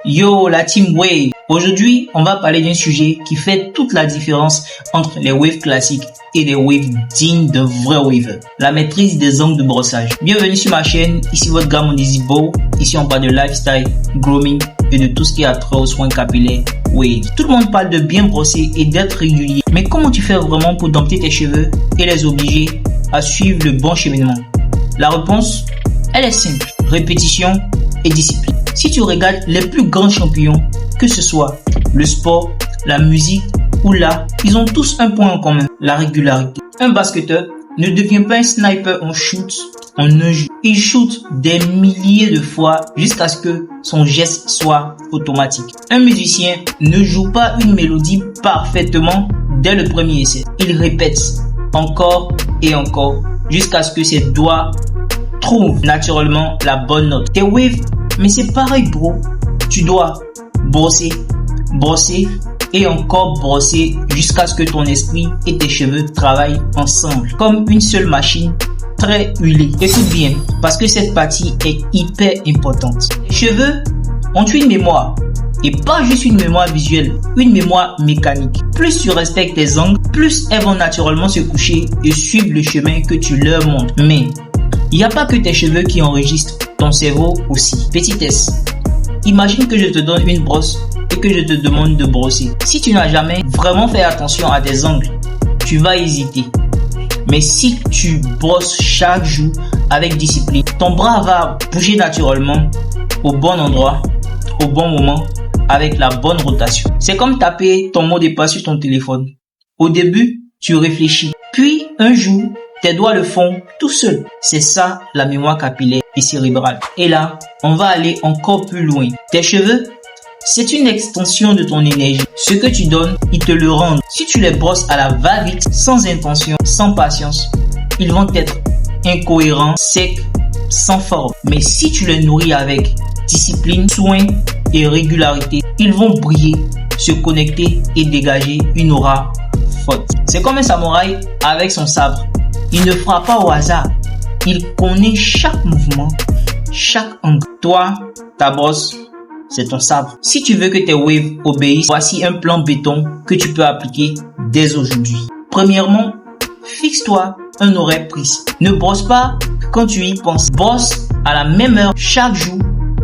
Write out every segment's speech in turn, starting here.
Yo la team Wave, aujourd'hui on va parler d'un sujet qui fait toute la différence entre les waves classiques et les waves dignes de vrais wavers. La maîtrise des angles de brossage. Bienvenue sur ma chaîne, ici votre gars Mondezibo. Ici on parle de lifestyle, grooming et de tout ce qui a trait aux soins capillaires wave. Tout le monde parle de bien brosser et d'être régulier, mais comment tu fais vraiment pour dompter tes cheveux et les obliger à suivre le bon cheminement? La réponse, elle est simple, répétition et discipline. Si tu regardes les plus grands champions, que ce soit le sport, la musique ou l'art, ils ont tous un point en commun, la régularité. Un basketteur ne devient pas un sniper en shoot en un jeu. Il shoot des milliers de fois jusqu'à ce que son geste soit automatique. Un musicien ne joue pas une mélodie parfaitement dès le premier essai. Il répète encore et encore jusqu'à ce que ses doigts trouvent naturellement la bonne note. Tes waves, mais c'est pareil bro, tu dois brosser et encore brosser jusqu'à ce que ton esprit et tes cheveux travaillent ensemble comme une seule machine très huilée. Écoute bien, parce que cette partie est hyper importante. Les cheveux ont une mémoire, et pas juste une mémoire visuelle, une mémoire mécanique. Plus tu respectes tes angles, plus elles vont naturellement se coucher et suivre le chemin que tu leur montres. Mais il n'y a pas que tes cheveux qui enregistrent, ton cerveau aussi. Petit test. Imagine que je te donne une brosse et que je te demande de brosser. Si tu n'as jamais vraiment fait attention à tes angles, tu vas hésiter. Mais si tu brosses chaque jour avec discipline, ton bras va bouger naturellement au bon endroit, au bon moment, avec la bonne rotation. C'est comme taper ton mot de passe sur ton téléphone. Au début, tu réfléchis. Puis, un jour, tes doigts le font tout seul. C'est ça la mémoire capillaire et cérébrale. Et là, on va aller encore plus loin. Tes cheveux, c'est une extension de ton énergie. Ce que tu donnes, ils te le rendent. Si tu les brosses à la va-vite, sans intention, sans patience, ils vont être incohérents, secs, sans forme. Mais si tu les nourris avec discipline, soin et régularité, ils vont briller, se connecter et dégager une aura forte. C'est comme un samouraï avec son sabre. Il ne frappe pas au hasard. Il connaît chaque mouvement, chaque angle. Toi, ta brosse, c'est ton sabre. Si tu veux que tes waves obéissent, voici un plan béton que tu peux appliquer dès aujourd'hui. Premièrement, fixe-toi un horaire précis. Ne brosse pas quand tu y penses. Brosse à la même heure chaque jour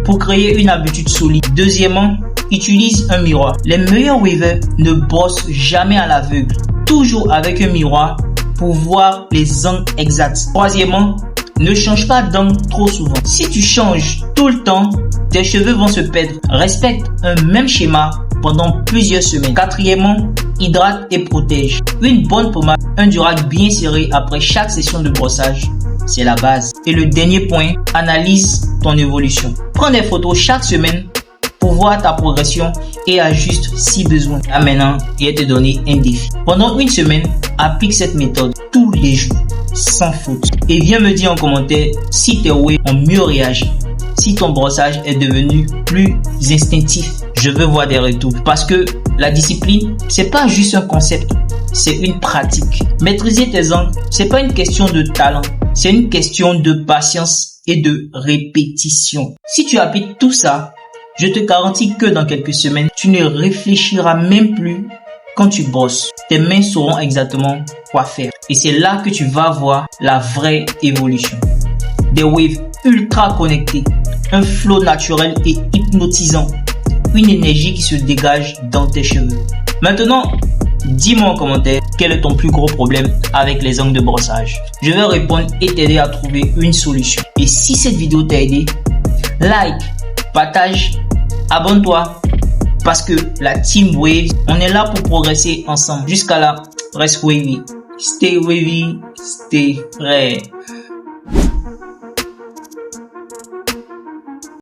pour créer une habitude solide. Deuxièmement, utilise un miroir. Les meilleurs wavers ne brossent jamais à l'aveugle. Toujours avec un miroir pour voir les angles exacts. Troisièmement, ne change pas d'angle trop souvent. Si tu changes tout le temps, tes cheveux vont se perdre. Respecte un même schéma pendant plusieurs semaines. Quatrièmement, hydrate et protège. Une bonne pommade, un durac bien serré après chaque session de brossage, c'est la base. Et le dernier point, analyse ton évolution. Prends des photos chaque semaine pour voir ta progression et ajuste si besoin. Là maintenant, je vais te donner un défi. Pendant une semaine, applique cette méthode tous les jours, sans faute. Et viens me dire en commentaire si tes waves ont mieux réagi, si ton brossage est devenu plus instinctif. Je veux voir des retours. Parce que la discipline, c'est pas juste un concept, c'est une pratique. Maîtriser tes angles, c'est pas une question de talent, c'est une question de patience et de répétition. Si tu appliques tout ça, je te garantis que dans quelques semaines, tu ne réfléchiras même plus quand tu brosses. Tes mains sauront exactement quoi faire. Et c'est là que tu vas voir la vraie évolution. Des waves ultra connectés, un flow naturel et hypnotisant, une énergie qui se dégage dans tes cheveux. Maintenant, dis-moi en commentaire quel est ton plus gros problème avec les angles de brossage. Je vais répondre et t'aider à trouver une solution. Et si cette vidéo t'a aidé, like, partage, abonne-toi parce que la Team Wave, on est là pour progresser ensemble. Jusqu'à là, reste wavy. Stay wavy, stay rare.